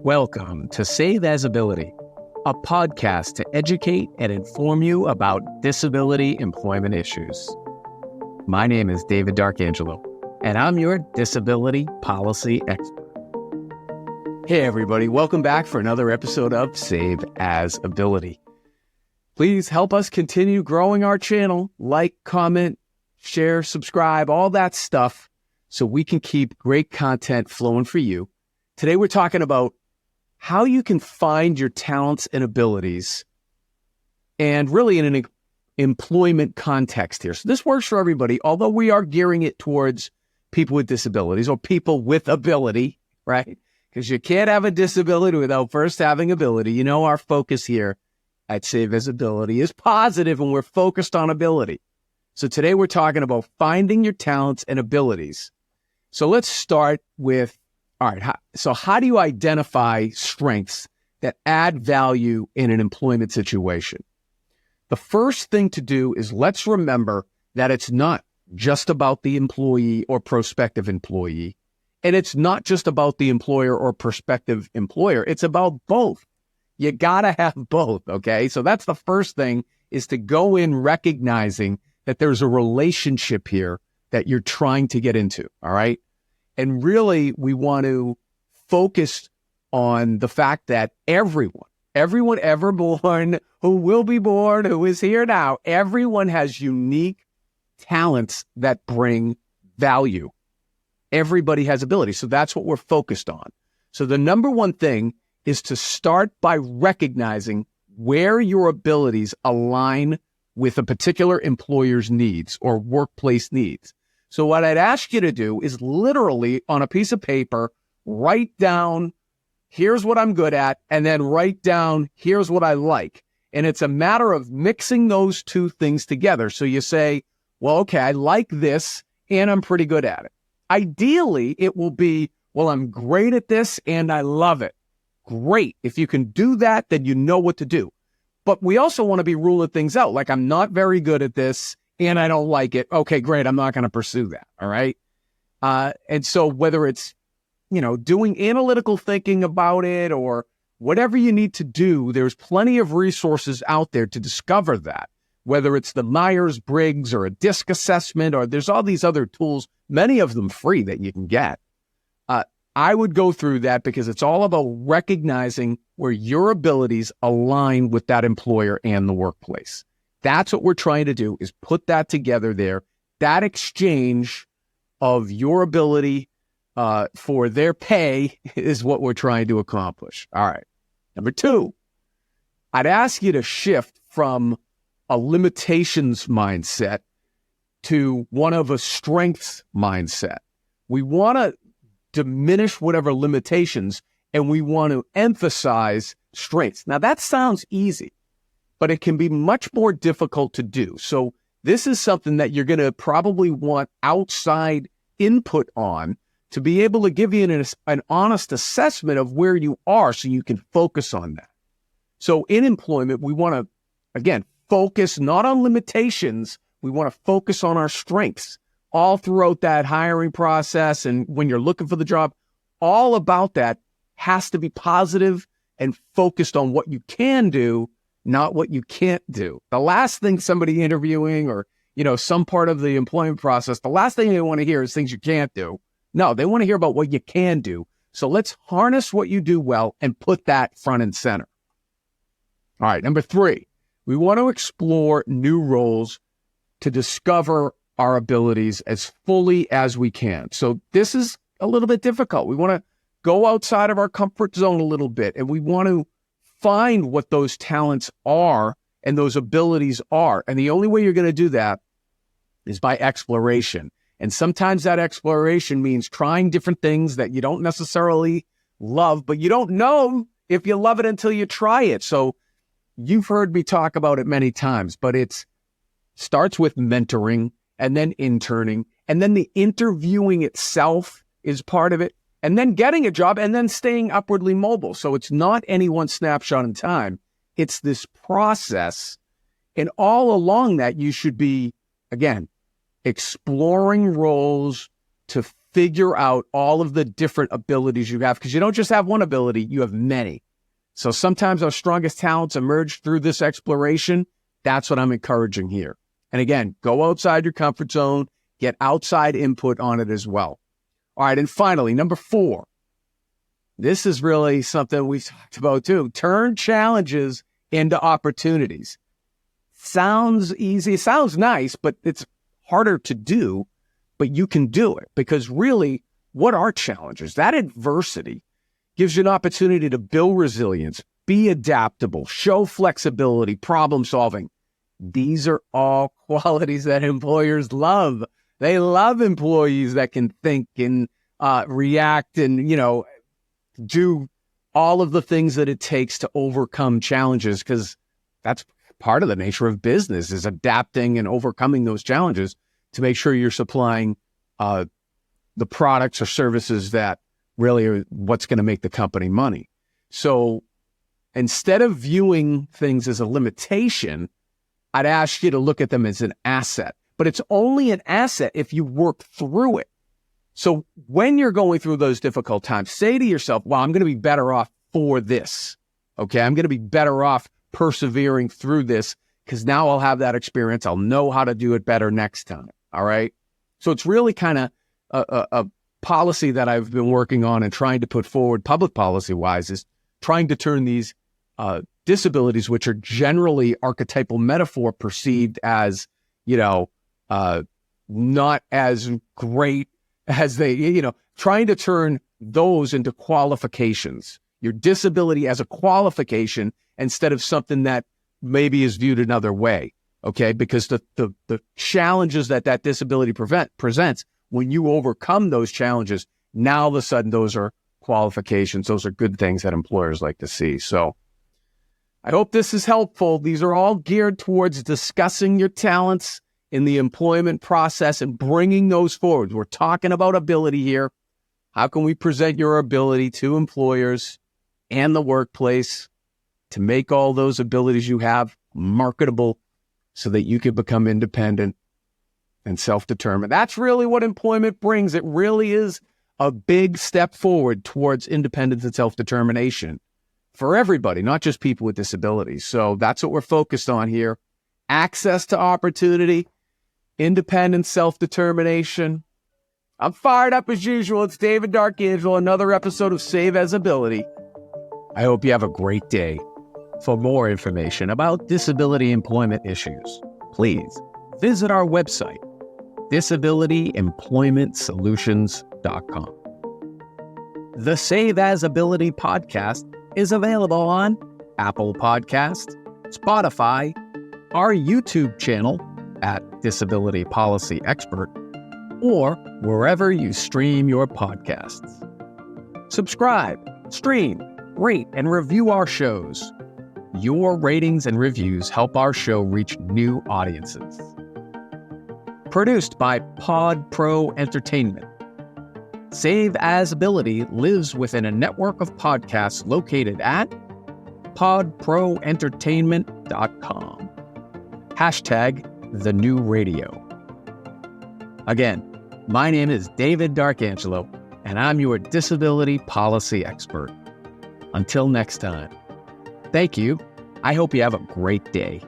Welcome to Save As Ability, a podcast to educate and inform you about disability employment issues. My name is David Darkangelo, and I'm your disability policy expert. Hey everybody, welcome back for another episode of Save As Ability. Please help us continue growing our channel, like, comment, share, subscribe, all that stuff, so we can keep great content flowing for you. Today we're talking about how you can find your talents and abilities, and really in an employment context here. So this works for everybody, although we are gearing it towards people with disabilities or people with ability, right? Because you can't have a disability without first having ability. You know, our focus here at Save As Ability is positive, and we're focused on ability. So today we're talking about finding your talents and abilities. So let's start with, all right, so how do you identify strengths that add value in an employment situation? The first thing to do is let's remember that it's not just about the employee or prospective employee, and it's not just about the employer or prospective employer. It's about both. You gotta have both, okay? So that's the first thing, is to go in recognizing that there's a relationship here that you're trying to get into, all right? And really, we want to focus on the fact that everyone ever born, who will be born, who is here now, everyone has unique talents that bring value. Everybody has ability. So that's what we're focused on. So the number one thing is to start by recognizing where your abilities align with a particular employer's needs or workplace needs. So what I'd ask you to do is literally on a piece of paper, write down, here's what I'm good at, and then write down, here's what I like. And it's a matter of mixing those two things together. So you say, well, okay, I like this and I'm pretty good at it. Ideally, it will be, well, I'm great at this and I love it. Great. If you can do that, then you know what to do. But we also want to be ruling things out. Like, I'm not very good at this and I don't like it. Okay, great. I'm not going to pursue that. All right. And so whether it's, doing analytical thinking about it or whatever you need to do, there's plenty of resources out there to discover that, whether it's the Myers-Briggs or a DISC assessment, or there's all these other tools, many of them free that you can get. I would go through that because it's all about recognizing where your abilities align with that employer and the workplace. That's what we're trying to do, is put that together there. That exchange of your ability for their pay is what we're trying to accomplish. All right. Number two, I'd ask you to shift from a limitations mindset to one of a strengths mindset. We want to diminish whatever limitations, and we want to emphasize strengths. Now, that sounds easy, but it can be much more difficult to do. So this is something that you're going to probably want outside input on to be able to give you an honest assessment of where you are so you can focus on that. So in employment, we want to, again, focus not on limitations. We want to focus on our strengths all throughout that hiring process. And when you're looking for the job, all about that has to be positive and focused on what you can do, not what you can't do. The last thing somebody interviewing or, some part of the employment process, the last thing they want to hear is things you can't do. No, they want to hear about what you can do. So let's harness what you do well and put that front and center. All right, number three, we want to explore new roles to discover our abilities as fully as we can. So this is a little bit difficult. We want to go outside of our comfort zone a little bit, and we want to find what those talents are and those abilities are. And the only way you're going to do that is by exploration. And sometimes that exploration means trying different things that you don't necessarily love, but you don't know if you love it until you try it. So you've heard me talk about it many times, but it starts with mentoring and then interning, and then the interviewing itself is part of it, and then getting a job, and then staying upwardly mobile. So it's not any one snapshot in time. It's this process. And all along that, you should be, again, exploring roles to figure out all of the different abilities you have, because you don't just have one ability, you have many. So sometimes our strongest talents emerge through this exploration. That's what I'm encouraging here. And again, go outside your comfort zone, get outside input on it as well. All right, and finally, number 4. This is really something we've talked about too. Turn challenges into opportunities. Sounds easy, sounds nice, but it's harder to do, but you can do it, because really, what are challenges? That adversity gives you an opportunity to build resilience, be adaptable, show flexibility, problem solving. These are all qualities that employers love. They love employees that can think and react and, do all of the things that it takes to overcome challenges, because that's part of the nature of business, is adapting and overcoming those challenges to make sure you're supplying the products or services that really are what's going to make the company money. So instead of viewing things as a limitation, I'd ask you to look at them as an asset. But it's only an asset if you work through it. So when you're going through those difficult times, say to yourself, well, I'm going to be better off for this. Okay, I'm going to be better off persevering through this, because now I'll have that experience. I'll know how to do it better next time. All right. So it's really kind of a policy that I've been working on and trying to put forward public policy wise, is trying to turn these disabilities, which are generally archetypal metaphor perceived as, not as great as they, trying to turn those into qualifications. Your disability as a qualification instead of something that maybe is viewed another way. Okay, because the challenges that disability presents, when you overcome those challenges, now all of a sudden those are qualifications. Those are good things that employers like to see. So I hope this is helpful. These are all geared towards discussing your talents in the employment process and bringing those forward. We're talking about ability here. How can we present your ability to employers and the workplace to make all those abilities you have marketable, so that you can become independent and self-determined? That's really what employment brings. It really is a big step forward towards independence and self-determination for everybody, not just people with disabilities. So that's what we're focused on here. Access to opportunity, independence, self-determination. I'm fired up as usual. It's David Darkangelo, another episode of Save as Ability. I hope you have a great day. For more information about disability employment issues, please visit our website, disabilityemploymentsolutions.com. The Save as Ability podcast is available on Apple Podcasts, Spotify, our YouTube channel at Disability Policy Expert, or wherever you stream your podcasts. Subscribe, stream, rate, and review our shows. Your ratings and reviews help our show reach new audiences. Produced by Pod Pro Entertainment. Save as Ability lives within a network of podcasts located at podproentertainment.com. #TheNewRadio. Again, my name is David Darkangelo, and I'm your disability policy expert. Until next time. Thank you. I hope you have a great day.